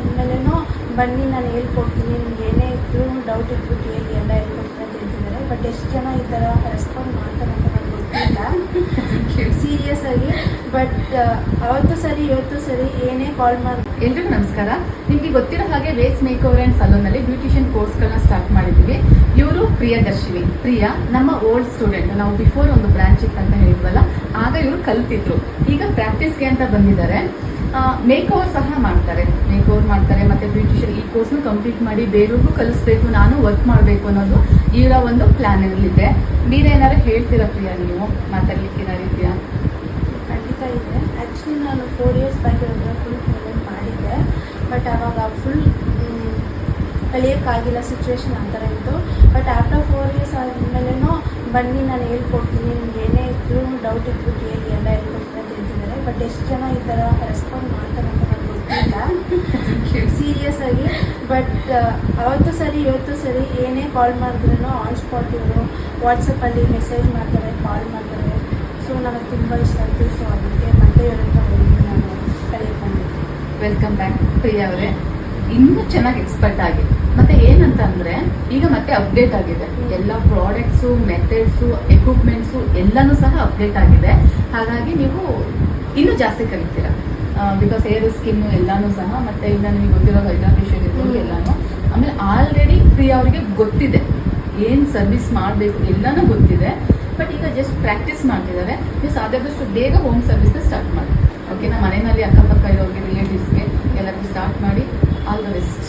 ಆದಮೇಲೆನೂ ಬನ್ನಿ ನಾನು ಹೇಳ್ಕೊಡ್ತೀನಿ, ನಿಮ್ಗೆ ಏನೇ ಇದ್ರೂ ಡೌಟ್ ಇದ್ರೂ ಕೇಳಿ ಎಲ್ಲ ಹೇಳ್ಕೊಡ್ತೀನಿ ಅಂತ ಹೇಳ್ತಿದ್ದಾರೆ. ಬಟ್ ಎಷ್ಟು ಜನ ಈ ಥರ ರೆಸ್ಪಾಂಡ್ ಮಾಡ್ತಾರೆ ಅಂತ ನನಗೆ ಗೊತ್ತಿಲ್ಲ ಸೀರಿಯಸ್ ಆಗಿ. ಬಟ್ ಅವತ್ತು ಸರಿ ಇವತ್ತು ಸರಿ ಏನೇ ಕಾಲ್ ಮಾಡಿ. ಎಲ್ರಿಗೂ ನಮಸ್ಕಾರ. ನಿಮಗೆ ಗೊತ್ತಿರೋ ಹಾಗೆ ವೇಸ್ ಮೇಕ್ ಓವರ್ ಆ್ಯಂಡ್ ಸಲೂನಲ್ಲಿ ಬ್ಯೂಟಿಷಿಯನ್ ಕೋರ್ಸ್ಗಳನ್ನ ಸ್ಟಾರ್ಟ್ ಮಾಡಿದ್ದೀವಿ. ಇವರು ಪ್ರಿಯದರ್ಶಿನಿ. ಪ್ರಿಯಾ ನಮ್ಮ ಓಲ್ಡ್ ಸ್ಟೂಡೆಂಟ್. ನಾವು ಬಿಫೋರ್ ಒಂದು ಬ್ರಾಂಚ್ ಇತ್ತು ಅಂತ ಹೇಳಿದ್ವಲ್ಲ, ಆಗ ಇವರು ಕಲ್ತಿದ್ರು. ಈಗ ಪ್ರಾಕ್ಟೀಸ್ಗೆ ಅಂತ ಬಂದಿದ್ದಾರೆ. ಮೇಕ್ ಓವರ್ ಸಹ ಮಾಡ್ತಾರೆ, ಮೇಕ್ ಓವರ್ ಮಾಡ್ತಾರೆ. ಮತ್ತೆ ಬ್ಯೂಟಿಷಿಯನ್ ಈ ಕೋರ್ಸ್ನು ಕಂಪ್ಲೀಟ್ ಮಾಡಿ ಬೇರೆಯವ್ರಿಗೂ ಕಲಿಸ್ಬೇಕು, ನಾನು ವರ್ಕ್ ಮಾಡಬೇಕು ಅನ್ನೋದು ಇವರ ಒಂದು ಪ್ಲಾನಲ್ಲಿದೆ. ನೀವೇನಾದ್ರು ಹೇಳ್ತೀರಾ ಪ್ರಿಯಾ? ನೀವು ಮಾತಾಡ್ಲಿಕ್ಕೆ ಇದೆಯಾ? ಖಂಡಿತ ಇದೆ. ಆ್ಯಕ್ಚುಲಿ ನಾನು 4 years ಬ್ಯಾಕ್ ಇರೋದ್ರ ಫುಲ್ ಪೇಮೆಂಟ್ ಮಾಡಿದ್ದೆ. ಬಟ್ ಆವಾಗ ಫುಲ್ ಕಲಿಯೋಕ್ಕಾಗಿಲ್ಲ, ಸಿಚುವೇಶನ್ ಆ ಥರ ಇತ್ತು. ಬಟ್ ಆಫ್ಟರ್ 4 years ಆದಮೇಲೆನೂ ಬನ್ನಿ ನಾನು ಹೇಳ್ಕೊಡ್ತೀನಿ, ನಿಮ್ಗೆ ಏನೇ ಇದ್ರೂ ಡೌಟ್ ಇದ್ರೂ ಕೇಳಿ ಎಲ್ಲ ಹೇಳ್ಕೊಡ್ತೀನಿ ಅಂತ ಹೇಳ್ತಿದ್ದಾರೆ. ಬಟ್ ಎಷ್ಟು ಜನ ಈ ಥರ ರೆಸ್ಪಾಂಡ್ ಮಾಡ್ತಾರೆ ಅಂತ ನನಗೆ ಗೊತ್ತಿಲ್ಲ ಸೀರಿಯಸ್ ಆಗಿ. ಬಟ್ ಅವತ್ತು ಸರಿ ಇವತ್ತು ಸರಿ ಏನೇ ಕಾಲ್ ಮಾಡಿದ್ರೂ ಆನ್ ಸ್ಪಾಟ್ ಇವರು ವಾಟ್ಸಪ್ಪಲ್ಲಿ ಮೆಸೇಜ್ ಮಾಡ್ತಾರೆ, ಕಾಲ್ ಮಾಡ್ತಾರೆ. ಸೊ ನನಗೆ ತುಂಬ ಇಷ್ಟ ಆಯಿತು. ಸೊ ಅದಕ್ಕೆ ಮತ್ತೆ ಇವರಂತ ಬಂದು ನಾನು ಕಲಿಯಕ್ಕೆ ಬಂದಿದ್ದೆ. ವೆಲ್ಕಮ್ ಬ್ಯಾಕ್ ಪ್ರಿಯಾ ಅವರೇ. ಇನ್ನೂ ಚೆನ್ನಾಗಿ ಎಕ್ಸ್ಪರ್ಟ್ ಆಗಿ. ಮತ್ತೆ ಏನಂತ ಅಂದ್ರೆ ಈಗ ಮತ್ತೆ ಅಪ್ಡೇಟ್ ಆಗಿದೆ ಎಲ್ಲ ಪ್ರಾಡಕ್ಟ್ಸು, ಮೆಥಡ್ಸು, ಎಕ್ವಿಪ್ಮೆಂಟ್ಸು ಎಲ್ಲನೂ ಸಹ ಅಪ್ಡೇಟ್ ಆಗಿದೆ. ಹಾಗಾಗಿ ನೀವು ಇನ್ನೂ ಜಾಸ್ತಿ ಕಲಿತೀರಾ. ಬಿಕಾಸ್ ಹೇರ್ ಸ್ಕಿನ್ನು ಎಲ್ಲಾನು ಸಹ, ಮತ್ತೆ ಈಗ ನಿಮಗೆ ಗೊತ್ತಿರೋ ಹೈಡ್ರಾಫೇಶಿಯಲ್ ಇರ್ಬೋದು ಎಲ್ಲಾನು. ಆಮೇಲೆ ಆಲ್ರೆಡಿ ಪ್ರಿಯಾ ಅವರಿಗೆ ಗೊತ್ತಿದೆ ಏನು ಸರ್ವಿಸ್ ಮಾಡಬೇಕು, ಎಲ್ಲನೂ ಗೊತ್ತಿದೆ. ಬಟ್ ಈಗ ಜಸ್ಟ್ ಪ್ರಾಕ್ಟೀಸ್ ಮಾಡ್ತಿದ್ದಾರೆ. ನೀವು ಸಾಧ್ಯದಷ್ಟು ಬೇಗ ಹೋಮ್ ಸರ್ವಿಸ್ನ ಸ್ಟಾರ್ಟ್ ಮಾಡಿ. ಓಕೆನಾ? ಮನೆಯಲ್ಲಿ ಅಕ್ಕಪಕ್ಕ ಇರೋರಿಗೆ, ರಿಲೇಟಿವ್ಸ್ಗೆ ಎಲ್ಲರಿಗೂ ಸ್ಟಾರ್ಟ್ ಮಾಡಿ. All the best.